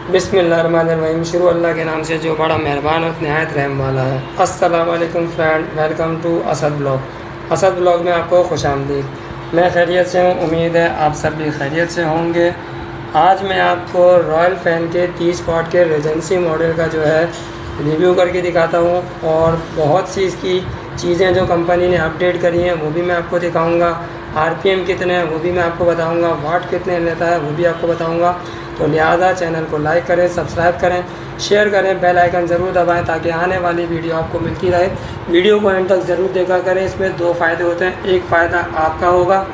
बिस्मिल्लाहिर्रहमानिर्रहीम। शुरू अल्लाह के नाम से जो बड़ा मेहरबान और नहायत रहम वाला है। अस्सलाम वालेकुम friend, welcome to Asad blog. Asad blog में आपको खुश आमदीद। मैं खैरियत से हूँ, उम्मीद है आप सब भी खैरियत से होंगे। आज मैं आपको रॉयल फ़ैन के 30 वाट के रीजेंसी मॉडल का जो है रिव्यू करके दिखाता हूँ, और बहुत सी इसकी चीज़ें जो कंपनी ने अपडेट करी हैं वो भी मैं आपको दिखाऊँगा। आरपीएम कितने हैं वो भी मैं आपको बताऊँगा, वाट कितने लेता है वो भी आपको बताऊँगा। तो लिहाजा चैनल को लाइक करें, सब्सक्राइब करें, शेयर करें, बेल आइकन ज़रूर दबाएं ताकि आने वाली वीडियो आपको मिलती रहे। वीडियो को एंड तक ज़रूर देखा करें। इसमें दो फ़ायदे होते हैं, एक फ़ायदा आपका होगा,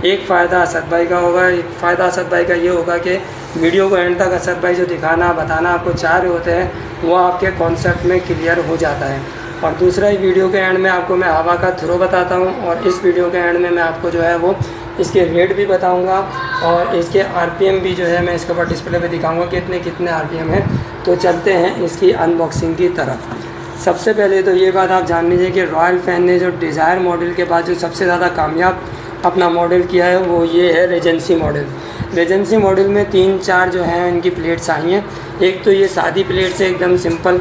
एक फ़ायदा असद भाई का होगा। एक फ़ायदा असद भाई का ये होगा कि वीडियो को एंड तक असद भाई जो दिखाना बताना आपको चाह रहे होते हैं वो आपके कॉन्सेप्ट में क्लियर हो जाता है। और दूसरा ही वीडियो के एंड में आपको मैं हवा का थ्रो बताता हूँ, और इस वीडियो के एंड में मैं आपको जो है वो इसके रेट भी बताऊंगा, और इसके आरपीएम भी जो है मैं इसके ऊपर डिस्प्ले पे दिखाऊंगा कि कितने आरपीएम है। तो चलते हैं इसकी अनबॉक्सिंग की तरफ। सबसे पहले तो ये बात आप जान लीजिए कि रॉयल फ़ैन ने जो डिज़ायर मॉडल के बाद जो सबसे ज़्यादा कामयाब अपना मॉडल किया है वो ये है रीजेंसी मॉडल। रीजेंसी मॉडल में 3-4 जो हैं इनकी प्लेट्स आई हैं। एक तो ये सादी प्लेट से एकदम सिंपल,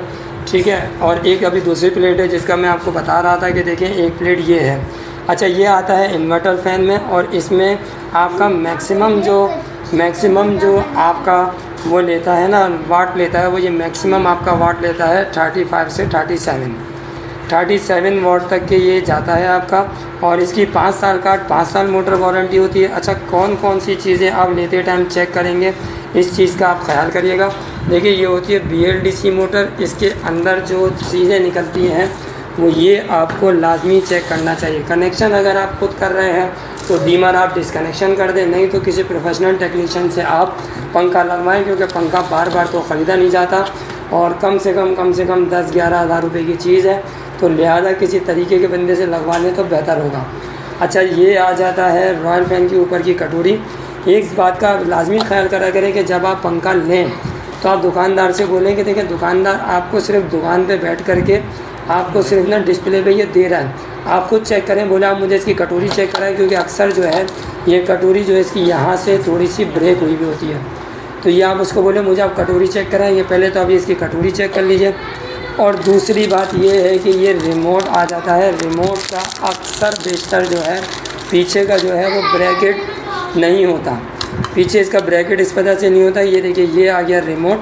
ठीक है, और एक अभी दूसरी प्लेट है जिसका मैं आपको बता रहा था कि देखें एक प्लेट ये है। अच्छा, ये आता है इन्वर्टर फ़ैन में, और इसमें आपका मैक्सिमम जो आपका वो लेता है ना वाट लेता है, वो ये मैक्सिमम आपका वाट लेता है 35 से 37 वाट तक के ये जाता है आपका। और इसकी 5 साल मोटर वारंटी होती है। अच्छा, कौन कौन सी चीज़ें आप लेते टाइम चेक करेंगे इस चीज़ का आप ख्याल करिएगा। देखिए, ये होती है BLDC मोटर। इसके अंदर जो चीज़ें निकलती हैं वो ये आपको लाजमी चेक करना चाहिए। कनेक्शन अगर आप खुद कर रहे हैं तो दीमर आप डिसकनेक्शन कर दें, नहीं तो किसी प्रोफेशनल टेक्नीशियन से आप पंखा लगवाएं, क्योंकि पंखा बार बार तो ख़रीदा नहीं जाता, और कम से कम 10-11 हज़ार रुपये की चीज़ है, तो लिहाजा किसी तरीके के बंदे से लगवा लें तो बेहतर होगा। अच्छा, ये आ जाता है रॉयल फ़ैन के ऊपर की कटोरी। एक बात का लाजमी ख्याल करा करें कि जब आप पंखा लें तो आप दुकानदार से बोलें कि देखिए, दुकानदार आपको सिर्फ दुकान पे बैठ करके आपको सिर्फ ना डिस्प्ले पे ये दे रहा है, आप खुद चेक करें। बोले आप मुझे इसकी कटोरी चेक कराएं, क्योंकि अक्सर जो है ये कटोरी जो है इसकी यहाँ से थोड़ी सी ब्रेक हुई भी होती है। तो ये आप उसको बोले मुझे आप कटोरी चेक कराएं, ये पहले तो अभी इसकी कटोरी चेक कर लीजिए। और दूसरी बात ये है कि ये रिमोट आ जाता है। रिमोट का अक्सर बेशतर जो है पीछे का जो है वो ब्रैकेट नहीं होता, पीछे इसका ब्रैकेट इस वजह से नहीं होता। ये देखिए, ये आ गया रिमोट,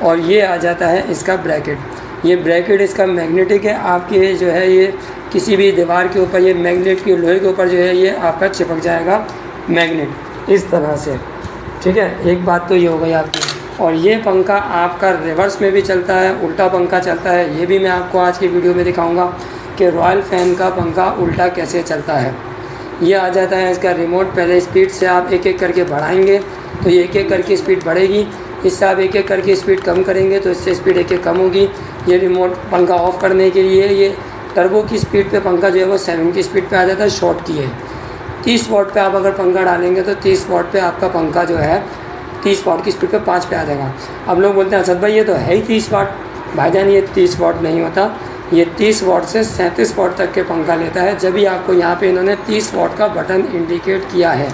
और ये आ जाता है इसका ब्रैकेट। ये ब्रैकेट इसका मैग्नेटिक है, आपके जो है ये किसी भी दीवार के ऊपर, ये मैग्नेट के लोहे के ऊपर जो है ये आपका चिपक जाएगा मैग्नेट इस तरह से, ठीक है। एक बात तो ये हो गई आपकी। और ये पंखा आपका रिवर्स में भी चलता है, उल्टा पंखा चलता है। ये भी मैं आपको आज की वीडियो में दिखाऊंगा कि रॉयल फ़ैन का पंखा उल्टा कैसे चलता है। ये आ जाता है इसका रिमोट। पहले स्पीड से आप एक एक करके बढ़ाएंगे तो ये एक एक करके स्पीड बढ़ेगी, इससे आप एक एक करके स्पीड कम करेंगे तो इससे स्पीड एक एक कम होगी। ये रिमोट पंखा ऑफ़ करने के लिए, ये टर्बो की स्पीड पे पंखा जो है वो 7 की स्पीड पे आ जाता है, शॉर्ट की है। 30 वाट पे आप अगर पंखा डालेंगे तो 30 वाट पे आपका पंखा जो है 30 वाट की स्पीड पे 5 पे आ जाएगा। अब लोग बोलते हैं असद भाई ये तो है ही 30 वाट। भाईजान, ये 30 वाट नहीं होता, ये 30 वाट से 37 वाट तक के पंखा लेता है। जब भी आपको यहाँ पे इन्होंने 30 वाट का बटन इंडिकेट किया है,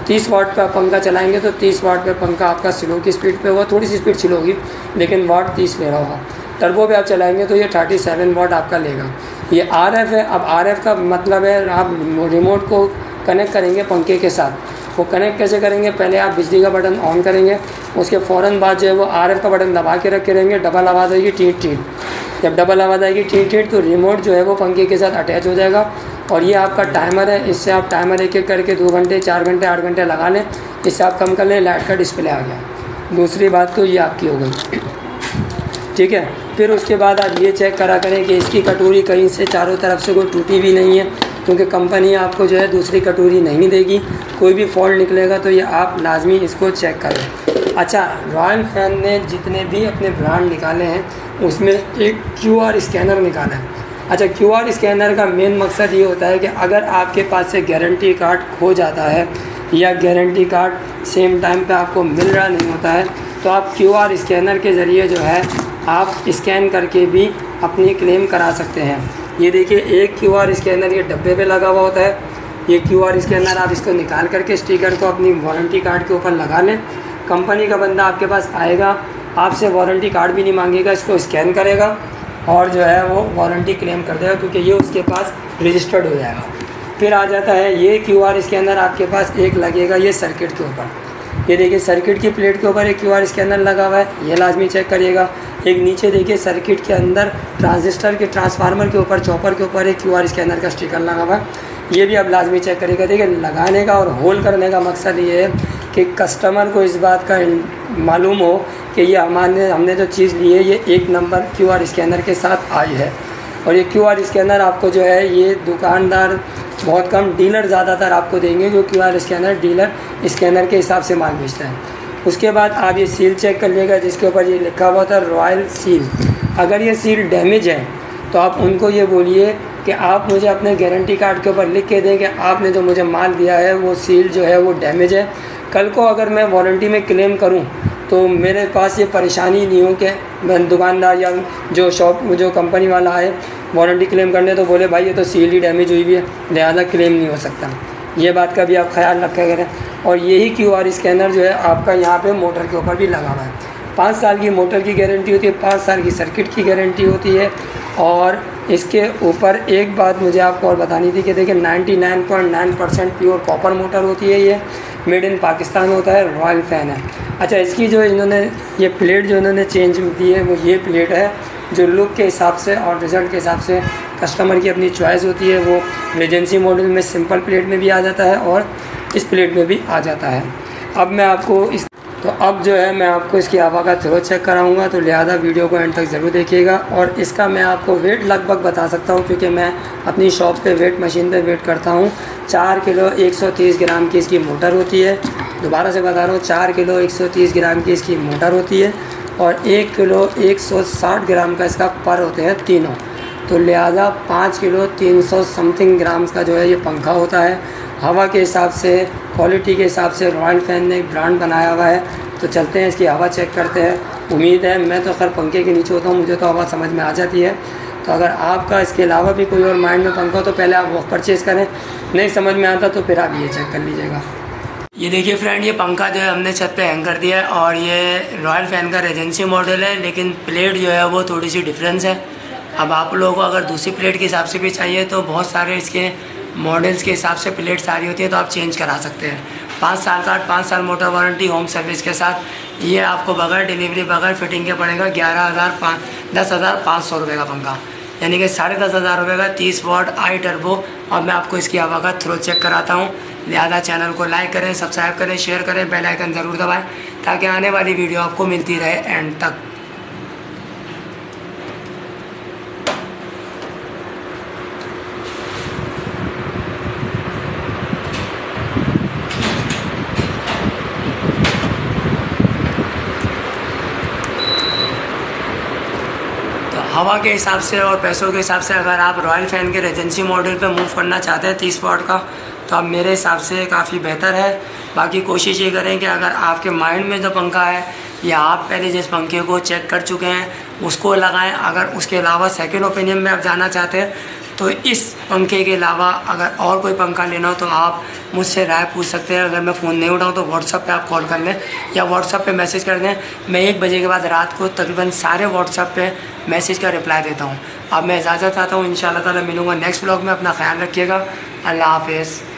30 वाट पर पंखा चलाएंगे तो 30 वाट पे पंखा आपका स्लो की स्पीड पे होगा, थोड़ी सी स्पीड स्लो होगी लेकिन वाट 30 ले रहा होगा। टर्बो पे आप चलाएंगे तो ये 37 वाट आपका लेगा। ये RF है। अब RF का मतलब है आप रिमोट को कनेक्ट करेंगे पंखे के साथ। वो कनेक्ट कैसे करेंगे, पहले आप बिजली का बटन ऑन करेंगे, उसके फ़ौरन बाद जो है वो RF का बटन दबा के रख के रहेंगे, डबल आवाज़ आएगी टीट टीट। जब डबल आवाज़ आएगी टीट टीट तो रिमोट जो है वो पंखे के साथ अटैच हो जाएगा। और ये आपका टाइमर है, इससे आप टाइमर एक एक करके 2 घंटे 4 घंटे 8 घंटे लगा लें, इससे आप कम कर लें, लाइट का डिस्प्ले आ गया। दूसरी बात तो ये आपकी हो गई, ठीक है। फिर उसके बाद आप ये चेक करा करें कि इसकी कटोरी कहीं से चारों तरफ से कोई टूटी भी नहीं है, क्योंकि कंपनी आपको जो है दूसरी कटोरी नहीं देगी। कोई भी फॉल्ट निकलेगा तो ये आप लाजमी इसको चेक करें। अच्छा, रॉयल फ़ैन ने जितने भी अपने ब्रांड निकाले हैं उसमें एक QR स्कैनर निकाला है। अच्छा, QR स्कैनर का मेन मकसद ये होता है कि अगर आपके पास से गारंटी कार्ड खो जाता है या गारंटी कार्ड सेम टाइम पे आपको मिल रहा नहीं होता है तो आप QR स्कैनर के ज़रिए जो है आप स्कैन करके भी अपनी क्लेम करा सकते हैं। ये देखिए, एक QR स्कैनर ये डब्बे पे लगा हुआ होता है। ये QR स्कैनर आप इसको निकाल करके स्टिकर को अपनी वारंटी कार्ड के ऊपर लगा लें। कंपनी का बंदा आपके पास आएगा, आपसे वारंटी कार्ड भी नहीं मांगेगा, इसको स्कैन करेगा और जो है वो वारंटी क्लेम कर देगा, क्योंकि ये उसके पास रजिस्टर्ड हो जाएगा। फिर आ जाता है ये QR स्कैनर आपके पास एक लगेगा ये सर्किट के ऊपर। ये देखिए सर्किट की प्लेट के ऊपर एक QR स्कैनर लगा हुआ है, ये लाजमी चेक करिएगा। एक नीचे देखिए सर्किट के अंदर ट्रांजिस्टर के ट्रांसफार्मर के ऊपर चॉपर के ऊपर एक QR स्कैनर का स्टिकर लगा हुआ है, ये भी आप लाजमी चेक करिएगा। देखिए लगाने का और होल्ड करने का मकसद ये है कि कस्टमर को इस बात का मालूम हो कि ये हमने जो चीज़ ली है ये 1 नंबर QR स्कैनर के साथ आई है। और ये QR स्कैनर आपको जो है ये दुकानदार बहुत कम, डीलर ज़्यादातर आपको देंगे जो QR स्कैनर डीलर स्कैनर के हिसाब से माल बेचता है। उसके बाद आप ये सील चेक कर लीजिएगा जिसके ऊपर ये लिखा हुआ था रॉयल सील। अगर ये सील डैमेज है तो आप उनको ये बोलिए कि आप मुझे अपने गारंटी कार्ड के ऊपर लिख के दें कि आपने जो मुझे माल दिया है वो सील जो है वो डैमेज है। कल को अगर मैं वारंटी में क्लेम करूं तो मेरे पास ये परेशानी नहीं हो कि मैं दुकानदार या जो कंपनी वाला है वारंटी क्लेम करने तो बोले भाई ये तो सील ही डैमेज हुई भी है, लिहाजा क्लेम नहीं हो सकता। ये बात का भी आप ख्याल रखा करें। और यही QR स्कैनर जो है आपका यहाँ पे मोटर के ऊपर भी लगा हुआ है। 5 साल की मोटर की गारंटी होती है, 5 साल की सर्किट की गारंटी होती है। और इसके ऊपर एक बात मुझे आपको और बतानी थी कि देखिए 99.9% प्योर कॉपर मोटर होती है, ये मेड इन पाकिस्तान होता है, रॉयल फैन है। अच्छा, इसकी जो इन्होंने ये प्लेट जो इन्होंने चेंज दी है वो ये प्लेट है जो लुक के हिसाब से और रिज़ल्ट के हिसाब से कस्टमर की अपनी चॉइस होती है। वो रीजेंसी मॉडल में सिंपल प्लेट में भी आ जाता है और इस प्लेट में भी आ जाता है। अब जो है मैं आपको इसकी हवा का थ्रो चेक कराऊंगा, तो लिहाजा वीडियो को एंड तक ज़रूर देखिएगा। और इसका मैं आपको वेट लगभग बता सकता हूं क्योंकि मैं अपनी शॉप पे वेट मशीन पे वेट करता हूं। 4 किलो 130 ग्राम की इसकी मोटर होती है। दोबारा से बता रहा हूँ, 4 किलो 130 ग्राम की इसकी मोटर होती है और 1 किलो 160 ग्राम का इसका पर होते हैं तीनों। तो लिहाजा 5 किलो 300 समथिंग ग्राम्स का जो है ये पंखा होता है। हवा के हिसाब से, क्वालिटी के हिसाब से रॉयल फैन ने एक ब्रांड बनाया हुआ है। तो चलते हैं इसकी हवा चेक करते हैं। उम्मीद है, मैं तो खैर पंखे के नीचे होता हूँ, मुझे तो हवा समझ में आ जाती है। तो अगर आपका इसके अलावा भी कोई और माइंड में पंखा हो तो पहले आप वो परचेज़ करें, नहीं समझ में आता तो फिर आप ये चेक कर लीजिएगा। ये देखिए फ्रेंड, ये पंखा जो है हमने छत पे हैंग कर दिया है और ये रॉयल फैन का रीजेंसी मॉडल है, लेकिन प्लेट जो है वो थोड़ी सी डिफरेंस है। अब आप लोगों को अगर दूसरी प्लेट के हिसाब से भी चाहिए तो बहुत सारे इसके मॉडल्स के हिसाब से प्लेट सारी होती है, तो आप चेंज करा सकते हैं। 5 साल का 5 साल मोटर वारंटी होम सर्विस के साथ ये आपको बगैर डिलीवरी बगैर फिटिंग के पड़ेगा 10,500 रुपये का पंखा, यानी कि 10,500 रुपये का 30 वाट आई टर्बो। और मैं आपको इसकी हवा का थ्रो चेक कराता हूँ। लिहाजा चैनल को लाइक करें, सब्सक्राइब करें, शेयर करें, बेल आइकन ज़रूर दबाएं ताकि आने वाली वीडियो आपको मिलती रहे एंड तक। हवा के हिसाब से और पैसों के हिसाब से अगर आप रॉयल फैन के रीजेंसी मॉडल पे मूव करना चाहते हैं 30 वाट का, तो आप मेरे हिसाब से काफ़ी बेहतर है। बाकी कोशिश ये करें कि अगर आपके माइंड में जो पंखा है या आप पहले जिस पंखे को चेक कर चुके हैं उसको लगाएं। अगर उसके अलावा सेकंड ओपिनियन में आप जाना चाहते हैं तो इस पंखे के अलावा अगर और कोई पंखा लेना हो तो आप मुझसे राय पूछ सकते हैं। अगर मैं फ़ोन नहीं उठाऊँ तो व्हाट्सअप पे आप कॉल कर लें या व्हाट्सअप पे मैसेज कर दें। मैं 1 बजे के बाद रात को तकरीबन सारे व्हाट्सअप पे मैसेज का रिप्लाई देता हूँ। अब मैं इजाज़त चाहता हूँ, इंशाअल्लाह ताला मिलूँगा नेक्स्ट व्लॉग में। अपना ख्याल रखिएगा। अल्लाह हाफ़िज़।